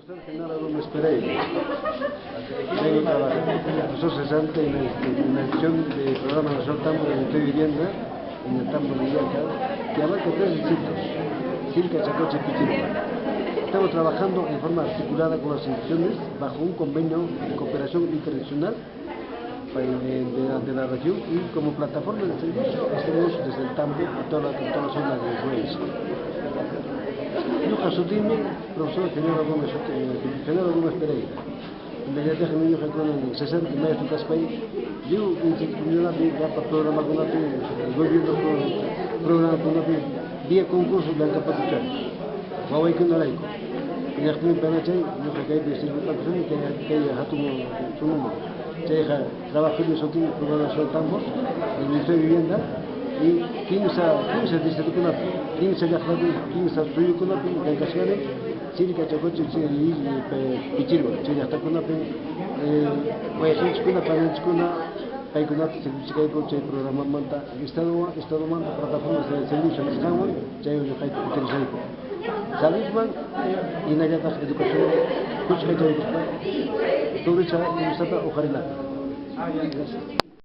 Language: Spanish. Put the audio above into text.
Profesor Genaro Gómez Pereira. Vengo trabajando como profesor cesante en la edición del programa Nacional Tambo de Empleo y Vivienda en el Tambo de Iyaca, que abarca 3 distritos: Silca, Chacocha y Piquilpa. Estamos trabajando en forma articulada con las instituciones bajo un convenio de cooperación internacional de la región, y como plataforma de servicio estamos desde el Tambo a toda la zona de influencia. Yo soy profesor Genaro Gómez Pereira. Me ya dejan niños con 60 maestros Caspay. Yo institucional para programa con el gobierno programa con vía concurso de capacitar. Huawei con la laico. Y ya estoy penachay, yo que hay de 50 personas que hay su número. Trabajo en el programa Nacional Tambo, en el Ministerio de Vivienda, y 15 distritos con 15 yajlabi, 15 suyo con en Cascane, Silca, Chacocha y Pichirba, Chile con Guayaquil con Panachcuna, Paiconat, Servicio programa Manta, Estado Manta, plataformas de servicio en Escaman, Chayo Yokai Pichirba. Salisman y Nayata Educación, Kuchka Chayo, todo hecho en Santa Ojarina.